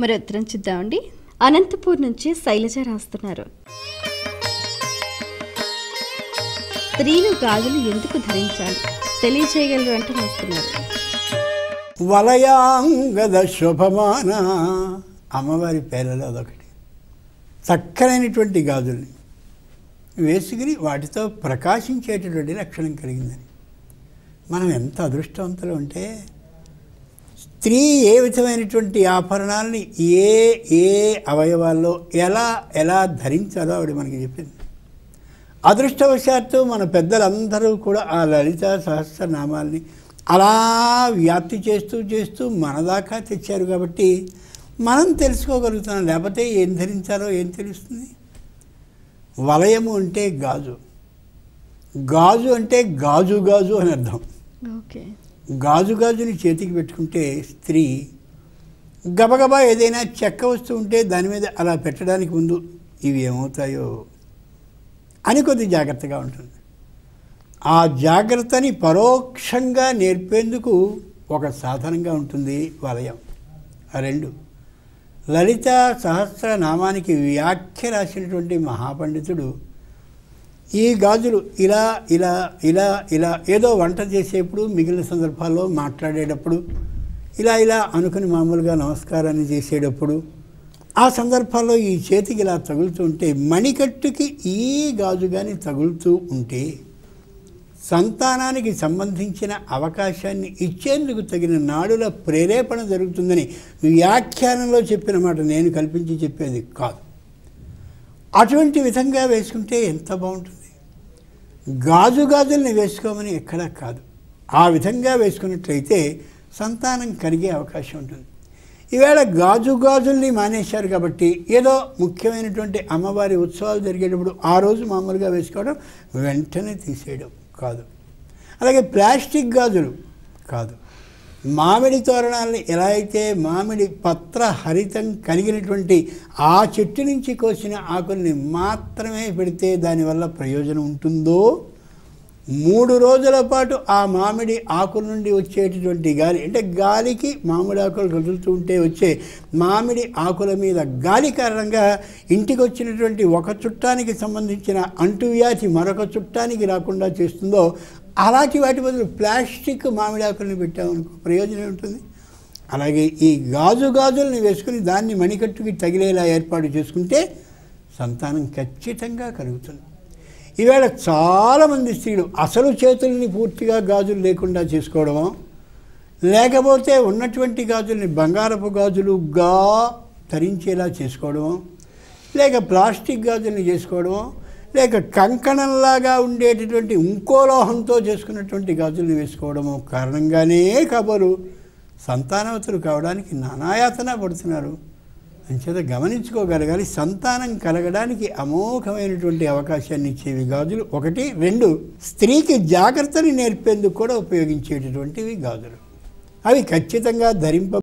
మరి ఉత్తరం చూద్దామండి. అనంతపూర్ నుంచి శైలజ రాస్తున్నారు. స్త్రీలు గాజులు ఎందుకు ధరించాలి తెలియచేయగలరు అంటే రాస్తున్నారు. వలయాంగద శుభమాన అమ్మవారి పేర్లలో అదొకటి. చక్కనైనటువంటి గాజుల్ని వేసుకుని వాటితో ప్రకాశించేటటువంటి లక్షణం కలిగిందని. మనం ఎంత అదృష్టవంతులు అంటే స్త్రీ ఏ విధమైనటువంటి ఆభరణాలని ఏ ఏ అవయవాల్లో ఎలా ఎలా ధరించాలో ఆవిడ మనకి చెప్పింది. అదృష్టవశాత్తు మన పెద్దలందరూ కూడా ఆ లలిత సహస్రనామాల్ని అలా వ్యాప్తి చేస్తూ చేస్తూ మన దాకా తెచ్చారు కాబట్టి మనం తెలుసుకోగలుగుతున్నాం. లేకపోతే ఏం ధరించాలో ఏం తెలుస్తుంది. వలయము అంటే గాజు, గాజు అంటే గాజు గాజు అని అర్థం. ఓకే, గాజు గాజుని చేతికి పెట్టుకుంటే స్త్రీ గబగబా ఏదైనా చెక్క వస్తువు ఉంటే దాని మీద అలా పెట్టడానికి ముందు ఇవి ఏమవుతాయో అని కొద్ది జాగ్రత్తగా ఉంటుంది. ఆ జాగ్రత్తని పరోక్షంగా నేర్పేందుకు ఒక సాధనంగా ఉంటుంది వలయం. ఆ రెండు లలిత సహస్రనామానికి వ్యాఖ్య రాసినటువంటి మహాపండితుడు ఈ గాజులు ఇలా ఇలా ఇలా ఇలా ఏదో వంట చేసేప్పుడు మిగిలిన సందర్భాల్లో మాట్లాడేటప్పుడు ఇలా ఇలా అనుకుని మామూలుగా నమస్కారాన్ని చేసేటప్పుడు ఆ సందర్భాల్లో ఈ చేతికి ఇలా తగులుతూ ఉంటే మణికట్టుకి ఈ గాజు కానీ తగులుతూ ఉంటే సంతానానికి సంబంధించిన అవకాశాన్ని ఇచ్చేందుకు తగిన నాడుల ప్రేరేపణ జరుగుతుందని వ్యాఖ్యానంలో చెప్పిన మాట, నేను కల్పించి చెప్పేది కాదు. అటువంటి విధంగా వేసుకుంటే ఎంత బాగుంటుంది. గాజు గాజుల్ని వేసుకోమని ఎక్కడా కాదు. ఆ విధంగా వేసుకున్నట్లయితే సంతానం కలిగే అవకాశం ఉంటుంది. ఈవేళ గాజు గాజుల్ని మానేశారు కాబట్టి ఏదో ముఖ్యమైనటువంటి అమ్మవారి ఉత్సవాలు జరిగేటప్పుడు ఆ రోజు మామూలుగా వేసుకోవడం, వెంటనే తీసేయడం కాదు. అలాగే ప్లాస్టిక్ గాజులు కాదు. మామిడి తోరణాలని ఎలా అయితే మామిడి పత్ర హరితం కలిగినటువంటి ఆ చెట్టు నుంచి కోసిన ఆకుల్ని మాత్రమే పెడితే దానివల్ల ప్రయోజనం ఉంటుందో, 3 రోజుల పాటు ఆ మామిడి ఆకుల నుండి వచ్చేటటువంటి గాలి, అంటే గాలికి మామిడి ఆకులు కదులుతూ ఉంటే వచ్చే మామిడి ఆకుల మీద గాలి కారణంగా ఇంటికి వచ్చినటువంటి ఒక చుట్టానికి సంబంధించిన అంటువ్యాధి మరొక చుట్టానికి రాకుండా చేస్తుందో, అలాంటి వాటి బదులు ప్లాస్టిక్ మామిడి ఆకుల్ని పెట్టామనుకో ప్రయోజనం ఉంటుంది. అలాగే ఈ గాజుల్ని వేసుకుని దాన్ని మణికట్టుకి తగిలేలా ఏర్పాటు చేసుకుంటే సంతానం ఖచ్చితంగా కలుగుతుంది. ఈవేళ చాలామంది స్త్రీలు అసలు చేతుల్ని పూర్తిగా గాజులు లేకుండా చేసుకోవడమో, లేకపోతే ఉన్నటువంటి గాజుల్ని బంగారపు గాజులుగా ధరించేలా చేసుకోవడమో, లేక ప్లాస్టిక్ గాజుల్ని చేసుకోవడమో, లేక కంకణంలాగా ఉండేటటువంటి ఇంకో లోహంతో చేసుకున్నటువంటి గాజుల్ని వేసుకోవడమో కారణంగానే కాబోలు సంతానవతులు కావడానికి నానాయాతన పడుతున్నారు. అంచేత గమనించుకోగలగాలి. సంతానం కలగడానికి అమోఘమైనటువంటి అవకాశాన్ని ఇచ్చేవి గాజులు 1. 2 స్త్రీకి జాగ్రత్తని నేర్పేందుకు కూడా ఉపయోగించేటటువంటివి గాజులు. అవి ఖచ్చితంగా ధరింప